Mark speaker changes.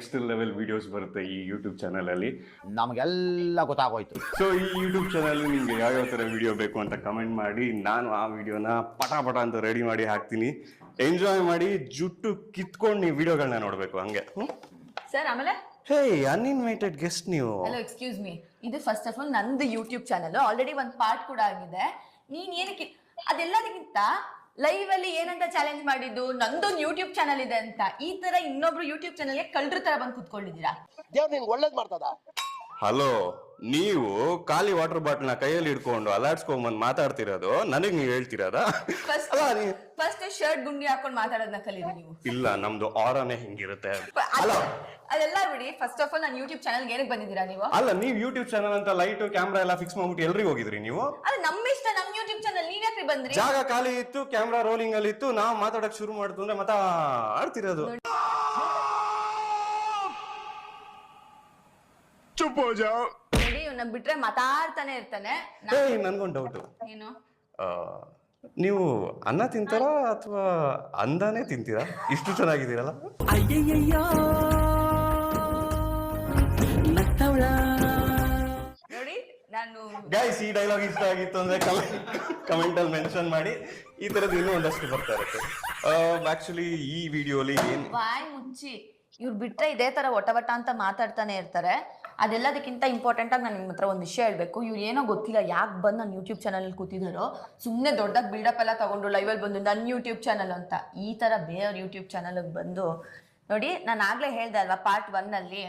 Speaker 1: Next level videos ಬರುತ್ತೆ ಈ YouTube channel ಅಲ್ಲಿ.
Speaker 2: ನಮಗೆಲ್ಲ ಗೊತ್ತಾಗೋಯ್ತು.
Speaker 1: ಸೊ ಈ ಯೂಟ್ಯೂಬ್ ಚಾನಲ್ ನಿಮ್ಗೆ ಯಾವ್ಯಾವ ತರ ವಿಡಿಯೋ ಬೇಕು ಅಂತ ಕಮೆಂಟ್ ಮಾಡಿ, ನಾನು ಆ ವಿಡಿಯೋನ ಪಟ ಅಂತ ರೆಡಿ ಮಾಡಿ ಹಾಕ್ತೀನಿ. ಎಂಜಾಯ್ ಮಾಡಿ, ಜುಟ್ಟು ಕಿತ್ಕೊಂಡು ನೀವು ವಿಡಿಯೋಗಳನ್ನ ನೋಡ್ಬೇಕು ಹಂಗೆ.
Speaker 3: ಸರ್ ಆಮೇಲೆ
Speaker 1: ಹೇ ಅನ್ಇನ್ವೈಟೆಡ್ ಗೆಸ್ಟ್ ನೀವು.
Speaker 3: ಹಲೋ ಎಕ್ಸ್ಕ್ಯೂಸ್ ಮೀ, ಇದು ಫಸ್ಟ್ ಆಫ್ ಆಲ್ ನಂದು ಯೂಟ್ಯೂಬ್ ಚಾನಲ್ ಆಲ್ರೆಡಿ ಒಂದು ಪಾರ್ಟ್ ಕೂಡ ಆಗಿದೆ. ನೀನ್ ಏನಕ್ಕೆ ಅದೆಲ್ಲದಕ್ಕಿಂತ ಲೈವ್ ಅಲ್ಲಿ ಏನಂತ ಚಾಲೆಂಜ್ ಮಾಡಿದ್ದು, ನಂದೊಂದು ಯೂಟ್ಯೂಬ್ ಚಾನಲ್ ಇದೆ ಅಂತ. ಈ ತರ ಇನ್ನೊಬ್ರು ಯೂಟ್ಯೂಬ್ ಚಾನಲ್ಗೆ ಕಳ್ರ ತರ ಬಂದು ಕುತ್ಕೊಂಡಿದ್ದೀರಾ.
Speaker 2: ದೇವ್ರು ನಿನ್ಗೆ ಒಳ್ಳೇದ್ ಮಾಡ್ತದ.
Speaker 1: ಹಲೋ, ನೀವು ಖಾಲಿ ವಾಟರ್ ಬಾಟಲ್ ನ ಕೈಯಲ್ಲಿ ಇಟ್ಕೊಂಡು ಅಲಾಡ್ಸ್ಕೊಂಡ್ ಮಾತಾಡ್ತಿರೋದು ನನಗ್ ನೀವು ಹೇಳ್ತಿರೋದ?
Speaker 3: ಫಸ್ಟ್ ಶರ್ಟ್ ಗುಂಡಿ ಹಾಕೊಂಡು ಮಾತಾಡೋದನ್ನ ಕಲೀರಿ ನೀವು.
Speaker 1: ಇಲ್ಲ, ನಮ್ದು ಆರಾನೇ ಹಿಂಗಿರುತ್ತೆ.
Speaker 3: ಅದೆಲ್ಲ ಬಿಡಿ. ಫಸ್ಟ್ ಆಫ್ ಆಲ್ ನಾನು ಯೂಟ್ಯೂಬ್ ಚಾನಲ್ಗೆ ಏನಕ್ಕೆ ಬಂದಿದ್ದೀರಾ ನೀವು?
Speaker 1: ಅಲ್ಲ, ನೀವ್ ಯೂಟ್ಯೂಬ್ ಚಾನಲ್ ಅಂತ ಲೈಟ್ ಕ್ಯಾಮ್ರಾ ಎಲ್ಲ ಫಿಕ್ಸ್ ಮಾಡ್ಬಿಟ್ಟು ಎಲ್ರಿಗೂ ಹೋಗಿದ್ರಿ ನೀವು?
Speaker 3: ಅದು ನಮ್ಮ ಇಷ್ಟ, ನಮ್ ಯೂಟ್ಯೂಬ್ ಚಾನಲ್. ನೀವ್ ಯಾಕೆ ಬಂದ್ರಿ?
Speaker 1: ಜಾಗ ಖಾಲಿ ಇತ್ತು, ಕ್ಯಾಮ್ರಾ ರೋಲಿಂಗ್ ಅಲ್ಲಿ ಇತ್ತು, ನಾವ್ ಮಾತಾಡಕ್ ಶುರು ಮಾಡ್ತು ಅಂದ್ರೆ ಆಡ್ತಿರೋದು.
Speaker 3: ನೋಡಿ, ಇವ್ನ ಬಿಟ್ರೆ ಮಾತಾಡ್ತಾನೆ ಇರ್ತಾನೆ.
Speaker 1: ನನ್ಗೊಂದು ಡೌಟ್.
Speaker 3: ಏನು?
Speaker 1: ನೀವು ಅನ್ನ ತಿಂತಾರಾ ಅಥವಾ ಅಂದಾನೆ ತಿಂತೀರಾ? ಇಷ್ಟು ಚೆನ್ನಾಗಿದ್ದೀರಲ್ಲ.
Speaker 3: ನೋಡಿ, ನಾನು
Speaker 1: ಗೈಸ್, ಈ ಡೈಲಾಗ್ ಇಷ್ಟ ಆಗಿತ್ತು ಅಂದ್ರೆ ಕಮೆಂಟ್ ಅಲ್ಲಿ ಮೆನ್ಷನ್ ಮಾಡಿ. ಈ ತರದ್ದು ಇನ್ನೂ ಒಂದಷ್ಟು ಬರ್ತಾ ಇರುತ್ತೆ. ಆಕ್ಚುಲಿ ಈ ವಿಡಿಯೋಲಿ
Speaker 3: ಬಾಯ್ ಮುಚ್ಚಿ ಇವ್ರು ಬಿಟ್ರೆ ಇದೇ ತರ ಒಟ ಅಂತ ಮಾತಾಡ್ತಾನೆ ಇರ್ತಾರೆ. ಅದೆಲ್ಲದಕ್ಕಿಂತ ಇಂಪಾರ್ಟೆಂಟ್ ಆಗಿ ನಾನು ನಿಮ್ಮ ಹತ್ರ ಒಂದು ವಿಷಯ ಹೇಳ್ಬೇಕು. ಇವ್ರು ಏನೋ ಗೊತ್ತಿಲ್ಲ ಯಾಕೆ ಬಂದು ನನ್ನ ಯೂಟ್ಯೂಬ್ ಚಾನಲ್ ಕೂತಿದಾರೋ, ಸುಮ್ಮನೆ ದೊಡ್ಡದಾಗಿ ಬಿಲ್ಡಪ್ ಎಲ್ಲ ತಗೊಂಡು ಲೈವಲ್ಲಿ ಬಂದು ನನ್ನ ಯೂಟ್ಯೂಬ್ ಚಾನಲ್ ಅಂತ. ಈ ತರ ಬೇರೆಯವ್ರ ಯೂಟ್ಯೂಬ್ ಚಾನಲ್ಗೆ ಬಂದು ನೋಡಿ, ನಾನು ಆಗ್ಲೇ ಹೇಳ್ದೆ ಅಲ್ವಾ ಪಾರ್ಟ್ 1 ಅಲ್ಲಿ